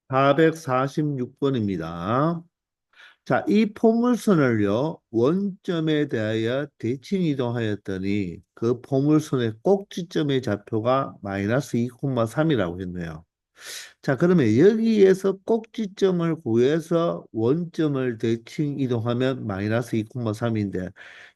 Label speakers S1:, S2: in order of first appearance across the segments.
S1: 446번입니다. 자, 이 포물선을요, 원점에 대하여 대칭 이동하였더니 그 포물선의 꼭지점의 좌표가 마이너스 2,3이라고 했네요. 자, 그러면 여기에서 꼭지점을 구해서 원점을 대칭 이동하면 마이너스 2,3인데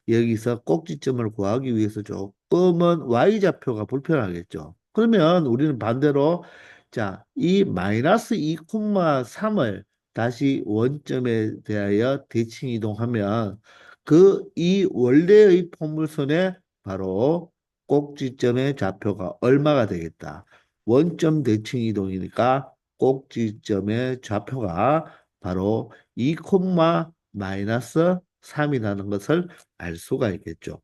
S1: 여기서 꼭지점을 구하기 위해서 조금은 y좌표가 불편하겠죠. 그러면 우리는 반대로 자, 이 마이너스 2,3을 다시 원점에 대하여 대칭 이동하면 그 이 원래의 포물선의 바로 꼭지점의 좌표가 얼마가 되겠다. 원점 대칭 이동이니까 꼭지점의 좌표가 바로 2, 마이너스 3이라는 것을 알 수가 있겠죠.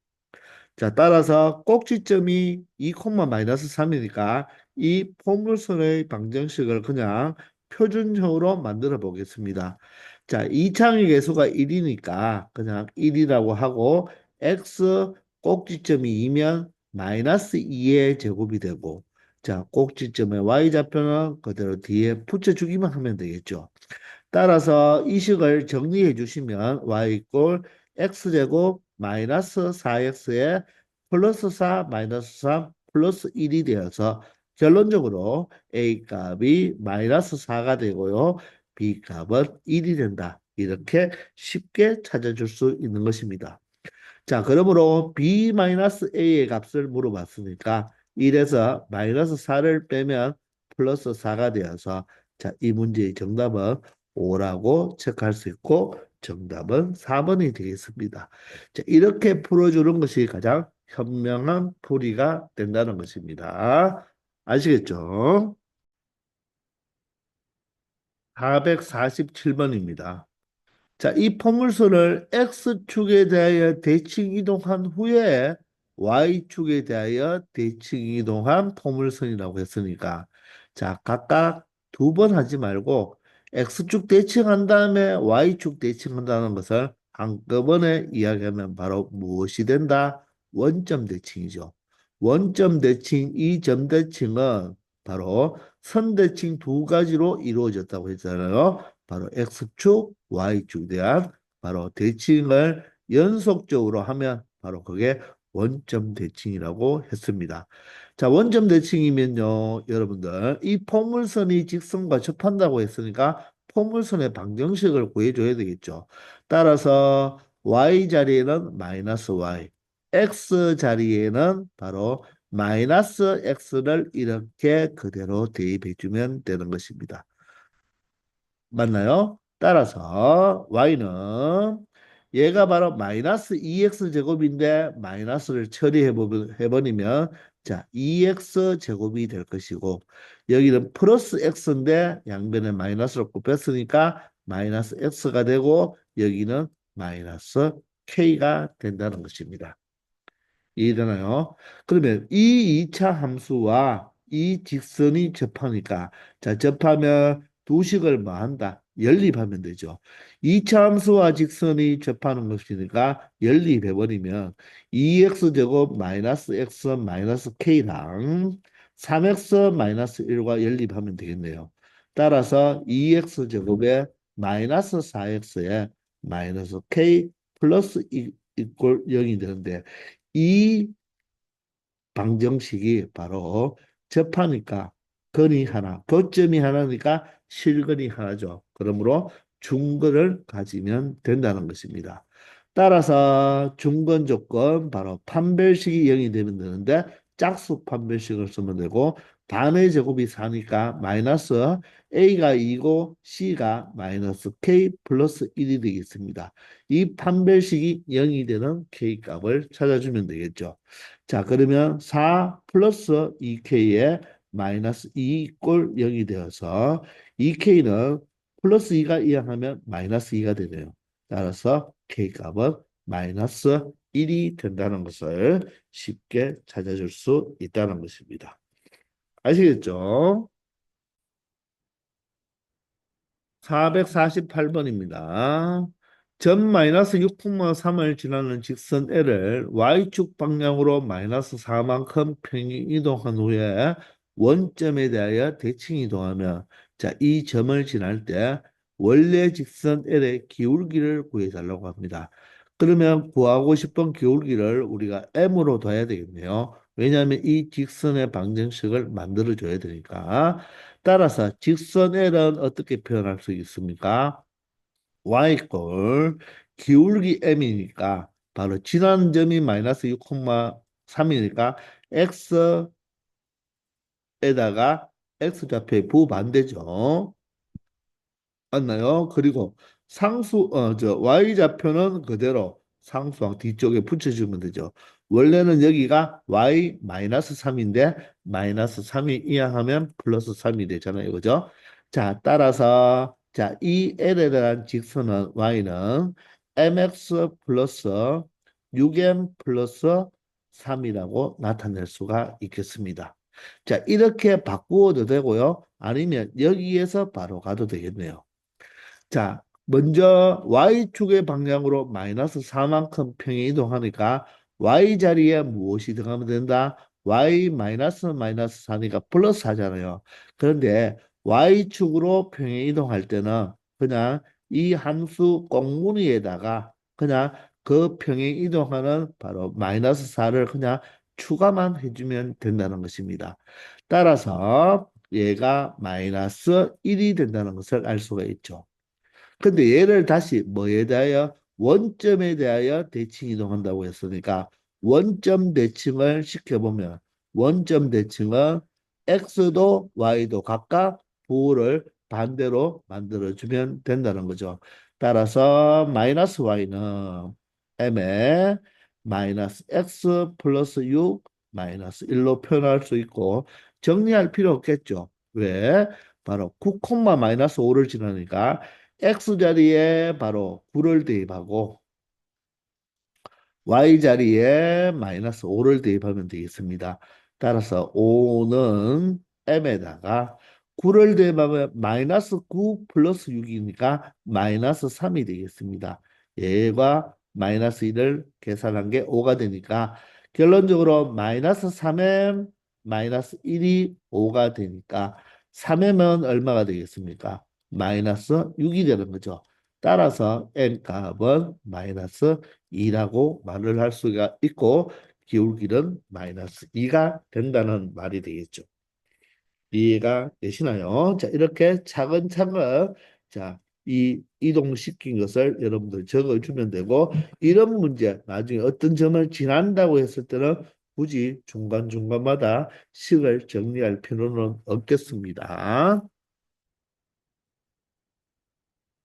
S1: 자, 따라서 꼭지점이 2, 마이너스 3이니까 이 포물선의 방정식을 그냥 표준형으로 만들어 보겠습니다. 자, 이차의 계수가 1이니까 그냥 1이라고 하고 x 꼭지점이 2면 마이너스 2의 제곱이 되고 자, 꼭지점의 y좌표는 그대로 뒤에 붙여주기만 하면 되겠죠. 따라서 이 식을 정리해 주시면 y 이꼴 x제곱 마이너스 4x에 플러스 4 마이너스 3 플러스 1이 되어서 결론적으로 a 값이 마이너스 4가 되고요. b 값은 1이 된다. 이렇게 쉽게 찾아줄 수 있는 것입니다. 자, 그러므로 b-a의 값을 물어봤으니까 1에서 마이너스 4를 빼면 플러스 4가 되어서 자, 이 문제의 정답은 5라고 체크할 수 있고 정답은 4번이 되겠습니다. 자, 이렇게 풀어주는 것이 가장 현명한 풀이가 된다는 것입니다. 아시겠죠? 447번입니다. 자, 이 포물선을 X축에 대하여 대칭 이동한 후에 Y축에 대하여 대칭 이동한 포물선이라고 했으니까 자, 각각 두 번 하지 말고 X축 대칭한 다음에 Y축 대칭한다는 것을 한꺼번에 이야기하면 바로 무엇이 된다? 원점 대칭이죠. 원점 대칭, 이 점 대칭은 바로 선 대칭 두 가지로 이루어졌다고 했잖아요. 바로 X축, Y축에 대한 바로 대칭을 연속적으로 하면 바로 그게 원점 대칭이라고 했습니다. 자, 원점 대칭이면요, 여러분들, 이 포물선이 직선과 접한다고 했으니까 포물선의 방정식을 구해줘야 되겠죠. 따라서 Y 자리에는 마이너스 Y, X 자리에는 바로 마이너스 X를 이렇게 그대로 대입해주면 되는 것입니다. 맞나요? 따라서 y는 얘가 바로 마이너스 2x 제곱인데 마이너스를 해버리면 자 2x 제곱이 될 것이고 여기는 플러스 x인데 양변에 마이너스를 곱했으니까 마이너스 x가 되고 여기는 마이너스 k가 된다는 것입니다. 이해되나요? 그러면 이 2차 함수와 이 직선이 접하니까 자 접하면 두 식을 뭐 한다? 연립하면 되죠. 2차 함수와 직선이 접하는 것이니까 연립해버리면 2x 제곱 마이너스 x 마이너스 k랑 3x 마이너스 1과 연립하면 되겠네요. 따라서 2x제곱에 마이너스 4x에 마이너스 k 플러스 이꼴 0이 되는데 이 방정식이 바로 접하니까 근이 하나, 교점이 하나니까 실근이 하나죠. 그러므로 중근을 가지면 된다는 것입니다. 따라서 중근 조건 바로 판별식이 0이 되면 되는데 짝수 판별식을 쓰면 되고 반의 제곱이 4니까 마이너스 A가 2고 C가 마이너스 K 플러스 1이 되겠습니다. 이 판별식이 0이 되는 K 값을 찾아주면 되겠죠. 자, 그러면 4 플러스 2K에 마이너스 2 꼴 0이 되어서 2K는 플러스 2가 이항하면 마이너스 2가 되네요. 따라서 K값은 마이너스 1이 된다는 것을 쉽게 찾아줄 수 있다는 것입니다. 아시겠죠? 448번입니다. 점 마이너스 6,3을 지나는 직선 L을 Y축 방향으로 마이너스 4만큼 평행 이동한 후에 원점에 대하여 대칭 이동하면 자, 이 점을 지날 때 원래 직선 L의 기울기를 구해달라고 합니다. 그러면 구하고 싶은 기울기를 우리가 M으로 둬야 되겠네요. 왜냐하면 이 직선의 방정식을 만들어줘야 되니까. 따라서 직선 L은 어떻게 표현할 수 있습니까? Y꼴 기울기 M이니까 바로 지난 점이 마이너스 6,3이니까 X에다가 X좌표의 부반대죠. 맞나요? 그리고 Y좌표는 그대로 상수항 뒤쪽에 붙여주면 되죠. 원래는 여기가 Y-3인데 마이너스 3이 이항하면 플러스 3이 되잖아요. 그죠? 자, 따라서 자, 이 L에 대한 직선은 Y는 mx 플러스 6m 플러스 3이라고 나타낼 수가 있겠습니다. 자, 이렇게 바꾸어도 되고요. 아니면 여기에서 바로 가도 되겠네요. 자, 먼저 Y축의 방향으로 마이너스 4만큼 평행 이동하니까 Y 자리에 무엇이 들어가면 된다? Y 마이너스 마이너스 4니까 플러스 하잖아요. 그런데 Y축으로 평행 이동할 때는 그냥 이 함수 꽁무니에다가 그냥 그 평행 이동하는 바로 마이너스 4를 그냥 추가만 해주면 된다는 것입니다. 따라서 얘가 마이너스 1이 된다는 것을 알 수가 있죠. 근데 얘를 다시 뭐에 대하여 원점에 대하여 대칭 이동한다고 했으니까 원점 대칭을 시켜보면 원점 대칭은 x도 y도 각각 부호를 반대로 만들어주면 된다는 거죠. 따라서 마이너스 y는 m에 마이너스 x 플러스 6 마이너스 1로 표현할 수 있고 정리할 필요 없겠죠. 왜? 바로 9, 마이너스 5를 지나니까 X자리에 바로 9를 대입하고 Y자리에 마이너스 5를 대입하면 되겠습니다. 따라서 5는 M에다가 9를 대입하면 마이너스 9 플러스 6이니까 마이너스 3이 되겠습니다. 얘가 마이너스 1을 계산한 게 5가 되니까 결론적으로 마이너스 3M 마이너스 1이 5가 되니까 3M은 얼마가 되겠습니까? 마이너스 6이 되는 거죠. 따라서 n 값은 마이너스 2라고 말을 할 수가 있고 기울기는 마이너스 2가 된다는 말이 되겠죠. 이해가 되시나요? 자, 이렇게 차근차근 자, 이 이동시킨 것을 여러분들 적어주면 되고 이런 문제 나중에 어떤 점을 지난다고 했을 때는 굳이 중간중간마다 식을 정리할 필요는 없겠습니다.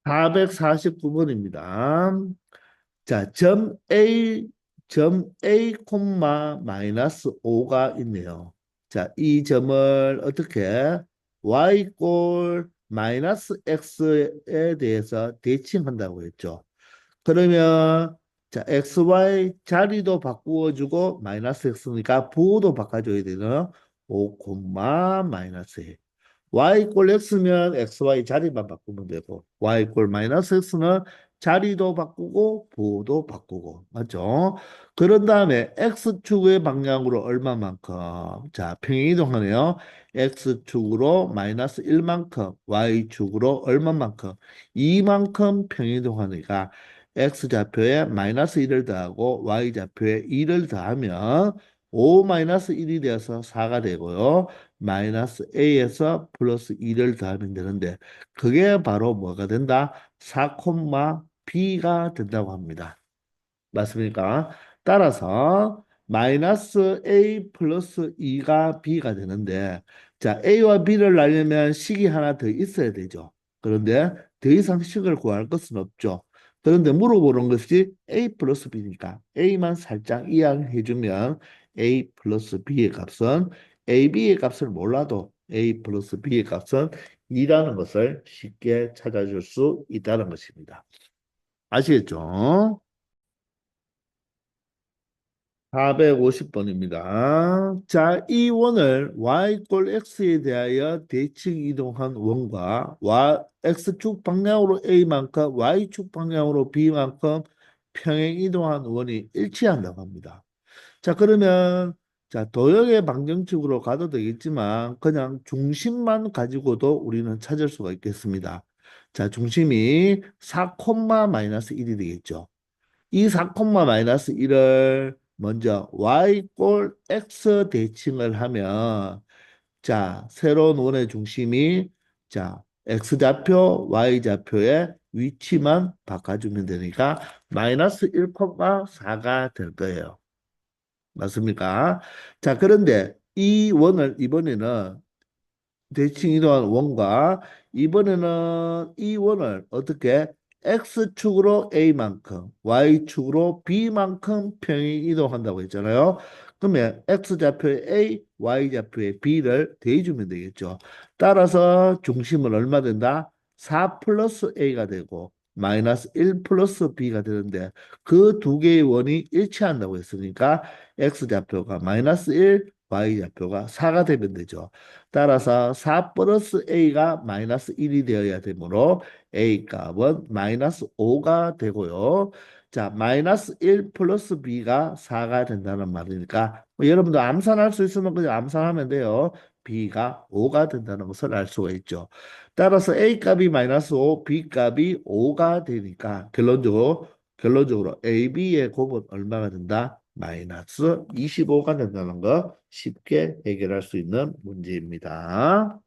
S1: 449번입니다. 자, 점 A, 마이너스 5가 있네요. 자, 이 점을 어떻게 y 꼴 마이너스 x에 대해서 대칭한다고 했죠. 그러면 자, xy 자리도 바꾸어주고 마이너스 x니까 부호도 바꿔줘야 되는 5, 마이너스 y 이꼴 x면 xy 자리만 바꾸면 되고 y 이꼴 마이너스 x는 자리도 바꾸고 부호도 바꾸고 맞죠? 그런 다음에 x축의 방향으로 얼마만큼 자 평행 이동하네요. x축으로 마이너스 1만큼 y축으로 얼마만큼 2만큼 평행 이동하니까 x좌표에 마이너스 1을 더하고 y좌표에 2를 더하면 5 마이너스 1이 되어서 4가 되고요. 마이너스 a에서 플러스 2를 더하면 되는데 그게 바로 뭐가 된다? 4, b가 된다고 합니다. 맞습니까? 따라서 마이너스 a 플러스 2가 b가 되는데 자 a와 b를 날려면 식이 하나 더 있어야 되죠. 그런데 더 이상 식을 구할 것은 없죠. 그런데 물어보는 것이 a 플러스 b니까 a만 살짝 이항해주면 a 플러스 b의 값은 ab의 값을 몰라도 a 플러스 b의 값은 2라는 것을 쉽게 찾아줄 수 있다는 것입니다. 아시겠죠? 450번입니다. 자, 이 원을 y꼴 x에 대하여 대칭 이동한 원과 x축 방향으로 a만큼 y축 방향으로 b만큼 평행 이동한 원이 일치한다고 합니다. 자, 그러면 자, 도형의 방정식으로 가도 되겠지만 그냥 중심만 가지고도 우리는 찾을 수가 있겠습니다. 자, 중심이 4, 마이너스 1이 되겠죠. 이 4, 마이너스 1을 먼저 y 꼴 x 대칭을 하면 자, 새로운 원의 중심이 자, x좌표, y좌표의 위치만 바꿔주면 되니까 마이너스 1, 4가 될 거예요. 맞습니까? 자, 그런데 이 원을 이번에는 대칭 이동한 원과 이번에는 이 원을 어떻게 x축으로 a만큼, y축으로 b만큼 평행 이동한다고 했잖아요. 그러면 x좌표에 a, y좌표에 b를 대해주면 되겠죠. 따라서 중심은 얼마 된다? 4 플러스 a가 되고 마이너스 1 플러스 b가 되는데 그 두 개의 원이 일치한다고 했으니까 x좌표가 마이너스 1, y좌표가 4가 되면 되죠. 따라서 4 플러스 a가 마이너스 1이 되어야 되므로 a 값은 마이너스 5가 되고요. 자, 마이너스 1 플러스 b가 4가 된다는 말이니까 뭐 여러분도 암산할 수 있으면 그냥 암산하면 돼요. b가 5가 된다는 것을 알 수가 있죠. 따라서 a 값이 마이너스 5, b 값이 5가 되니까 결론적으로 a, b의 곱은 얼마가 된다? 마이너스 25가 된다는 거 쉽게 해결할 수 있는 문제입니다.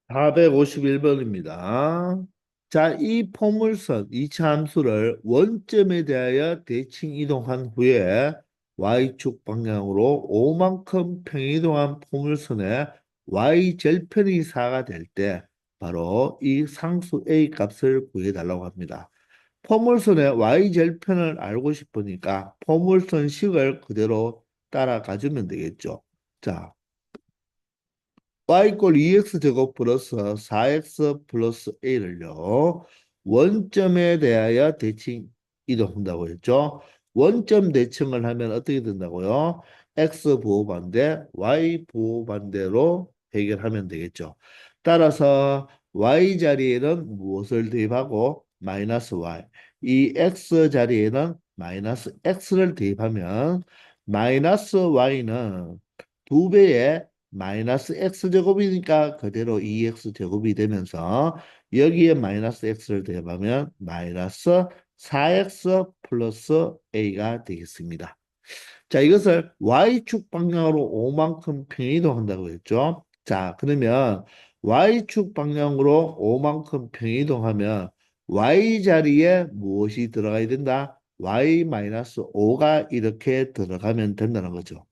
S1: 451번입니다. 자, 이 포물선, 이차 함수를 원점에 대하여 대칭 이동한 후에 y축 방향으로 5만큼 평이동한 포물선의 y절편이 4가 될 때 바로 이 상수 a 값을 구해달라고 합니다. 포물선의 y절편을 알고 싶으니까 포물선식을 그대로 따라가 주면 되겠죠. 자, y 꼴 2x 제곱 플러스 4x 플러스 a를요. 원점에 대하여 대칭 이동한다고 했죠. 원점 대칭을 하면 어떻게 된다고요? x 부호반대, y 부호반대로 해결하면 되겠죠. 따라서 y 자리에는 무엇을 대입하고 마이너스 y, 이 x 자리에는 마이너스 x를 대입하면 마이너스 y는 두 배의 마이너스 x제곱이니까 그대로 2x제곱이 되면서 여기에 마이너스 x를 대입하면 마이너스 4x 플러스 a가 되겠습니다. 자, 이것을 y축 방향으로 5만큼 평이동한다고 했죠. 자, 그러면 y축 방향으로 5만큼 평이동하면 y 자리에 무엇이 들어가야 된다? y-5가 이렇게 들어가면 된다는 거죠.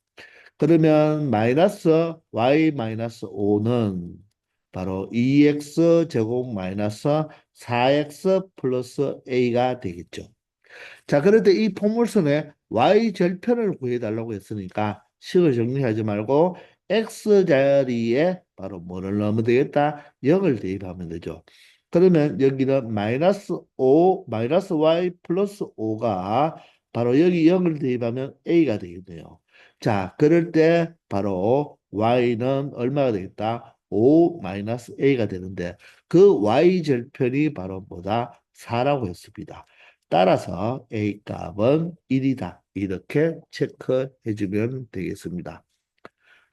S1: 그러면 마이너스 y 마이너스 5는 바로 2x 제곱 마이너스 4x 플러스 a가 되겠죠. 자, 그런데 이 포물선의 y 절편을 구해달라고 했으니까 식을 정리하지 말고 x 자리에 바로 뭐를 넣으면 되겠다? 0을 대입하면 되죠. 그러면 여기는 마이너스 5, 마이너스 y 플러스 5가 바로 여기 0을 대입하면 a가 되겠네요. 자, 그럴 때 바로 y는 얼마가 되겠다? 5 마이너스 a가 되는데 그 y 절편이 바로 뭐다? 4라고 했습니다. 따라서 A 값은 1이다. 이렇게 체크해 주면 되겠습니다.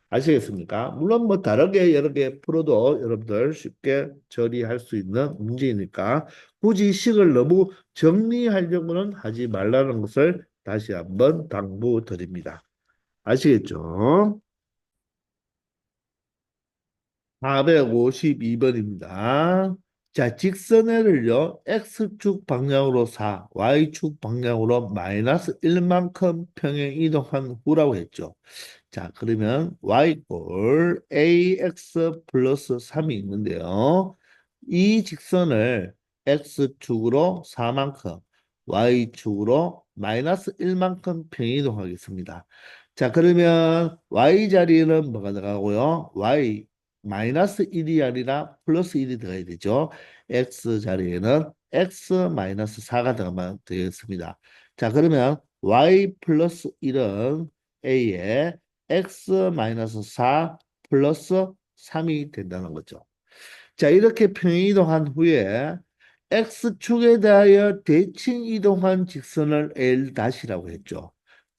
S1: 아시겠습니까? 물론 뭐 다르게 여러 개 풀어도 여러분들 쉽게 처리할 수 있는 문제이니까 굳이 식을 너무 정리하려고는 하지 말라는 것을 다시 한번 당부드립니다. 아시겠죠? 452번입니다. 자, 직선회를요, X축 방향으로 4, Y축 방향으로 마이너스 1만큼 평행 이동한 후라고 했죠. 자, 그러면 Y꼴 AX 플러스 3이 있는데요. 이 직선을 X축으로 4만큼, Y축으로 마이너스 1만큼 평이동하겠습니다. 자, 그러면 Y 자리에는 뭐가 들어가고요? Y 마이너스 1이 아니라 플러스 1이 들어가야 되죠. X 자리에는 X 마이너스 4가 들어가면 되겠습니다. 자, 그러면 Y 플러스 1은 A에 X 마이너스 4 플러스 3이 된다는 거죠. 자, 이렇게 평행이동한 후에 X축에 대하여 대칭 이동한 직선을 L' 이라고 했죠.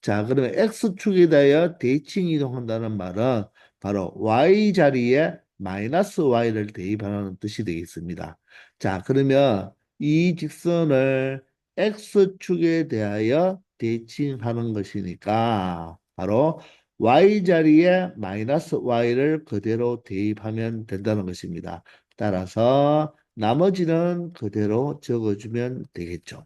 S1: 자, 그러면 X축에 대하여 대칭 이동한다는 말은 바로 Y 자리에 마이너스 Y를 대입하는 뜻이 되겠습니다. 자, 그러면 이 직선을 X축에 대하여 대칭하는 것이니까 바로 Y 자리에 마이너스 Y를 그대로 대입하면 된다는 것입니다. 따라서 나머지는 그대로 적어주면 되겠죠.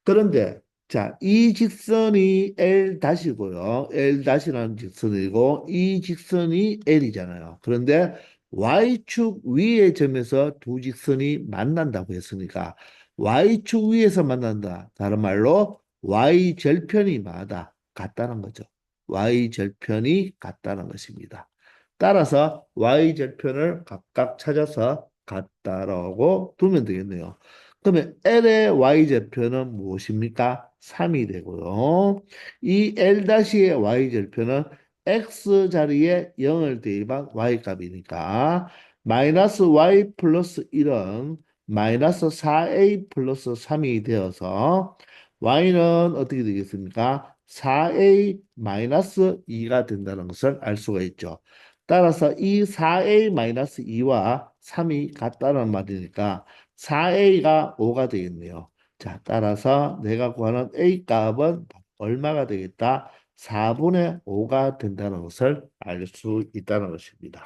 S1: 그런데 자, 이 직선이 L 다시고요. L 다시라는 직선이고 이 직선이 L이잖아요. 그런데 Y축 위의 점에서 두 직선이 만난다고 했으니까 Y축 위에서 만난다. 다른 말로 Y절편이 같다는 거죠. Y절편이 같다는 것입니다. 따라서 Y절편을 각각 찾아서 같다라고 두면 되겠네요. 그러면 L의 y절편은 무엇입니까? 3이 되고요. 이 L-의 y절편은 x 자리에 0을 대입한 y값이니까 마이너스 y 플러스 1은 마이너스 4a 플러스 3이 되어서 y는 어떻게 되겠습니까? 4a 마이너스 2가 된다는 것을 알 수가 있죠. 따라서 이 4a 마이너스 2와 3이 같다는 말이니까 4a가 5가 되겠네요. 자, 따라서 내가 구하는 a 값은 얼마가 되겠다? 4분의 5가 된다는 것을 알 수 있다는 것입니다.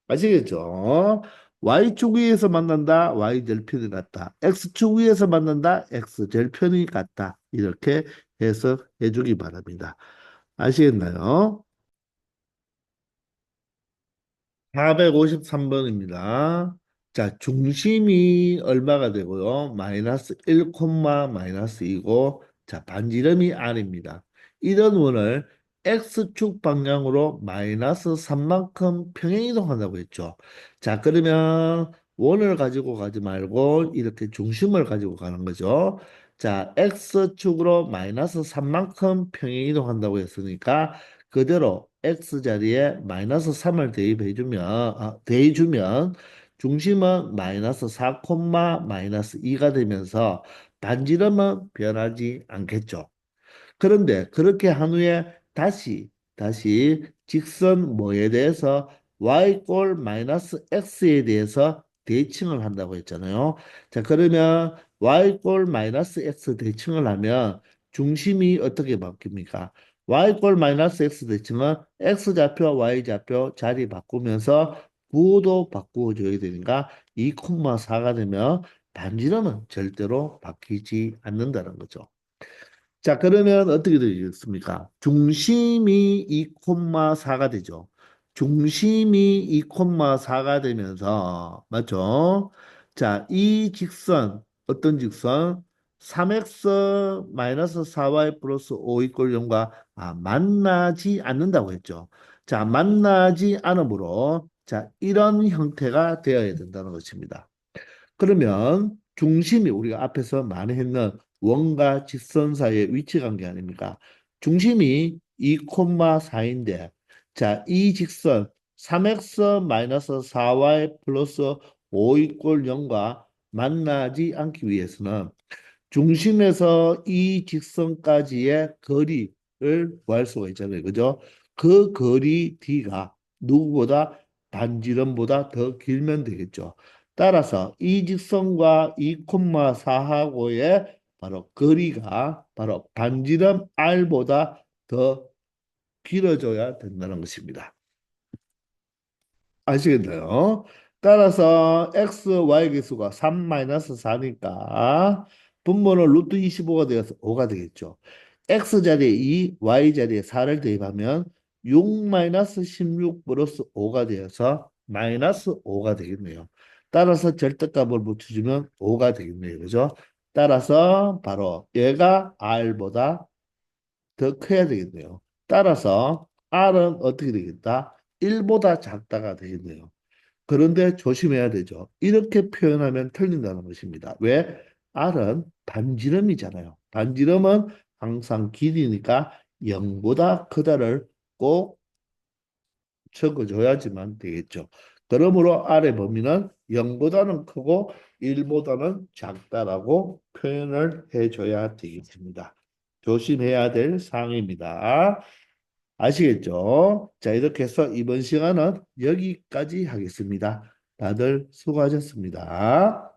S1: 아시겠죠? y축 위에서 만난다, y절편이 같다. x축 위에서 만난다, x절편이 같다. 이렇게 해석해 주기 바랍니다. 아시겠나요? 453번입니다. 자, 중심이 얼마가 되고요? 마이너스 1, 마이너스 2고, 자, 반지름이 R입니다. 이런 원을 X축 방향으로 마이너스 3만큼 평행이동한다고 했죠. 자, 그러면 원을 가지고 가지 말고 이렇게 중심을 가지고 가는 거죠. 자, X축으로 마이너스 3만큼 평행이동한다고 했으니까 그대로 x 자리에 마이너스 3을 대입주면 중심은 마이너스 4, 마이너스 2가 되면서 반지름은 변하지 않겠죠. 그런데 그렇게 한 후에 다시 직선 뭐에 대해서 y꼴 마이너스 x에 대해서 대칭을 한다고 했잖아요. 자, 그러면 y꼴 마이너스 x 대칭을 하면 중심이 어떻게 바뀝니까? y꼴 마이너스 x 대칭은 x좌표, y좌표 자리 바꾸면서 구호도 바꾸어줘야 되니까 2,4가 되면 반지름은 절대로 바뀌지 않는다는 거죠. 자, 그러면 어떻게 되겠습니까? 중심이 2,4가 되죠. 중심이 2,4가 되면서, 맞죠? 자, 이 직선, 어떤 직선? 3x 마이너스 4y 플러스 5 이꼴 0과 만나지 않는다고 했죠. 자, 만나지 않으므로, 자, 이런 형태가 되어야 된다는 것입니다. 그러면 중심이 우리가 앞에서 많이 했는 원과 직선 사이의 위치 관계 아닙니까? 중심이 2,4인데 자, 이 직선 3x-4y 플러스 5 이꼴 0과 만나지 않기 위해서는 중심에서 이 직선까지의 거리를 구할 수가 있잖아요. 그죠? 그 거리 D가 누구보다 반지름보다 더 길면 되겠죠. 따라서 이 직선과 2,4하고의 바로 거리가 바로 반지름 R보다 더 길어져야 된다는 것입니다. 아시겠나요? 따라서 x, y 개수가 3-4니까 분모는 루트 25가 되어서 5가 되겠죠. x 자리에 2, y 자리에 4를 대입하면 6-16 플러스 5가 되어서 마이너스 5가 되겠네요. 따라서 절대값을 붙여주면 5가 되겠네요. 그죠? 따라서 바로 얘가 r보다 더 커야 되겠네요. 따라서 r은 어떻게 되겠다? 1보다 작다가 되겠네요. 그런데 조심해야 되죠. 이렇게 표현하면 틀린다는 것입니다. 왜? R은 반지름이잖아요. 반지름은 항상 길이니까 0보다 크다를 꼭 적어줘야지만 되겠죠. 그러므로 R의 범위는 0보다는 크고 1보다는 작다라고 표현을 해줘야 되겠습니다. 조심해야 될 사항입니다. 아시겠죠? 자, 이렇게 해서 이번 시간은 여기까지 하겠습니다. 다들 수고하셨습니다.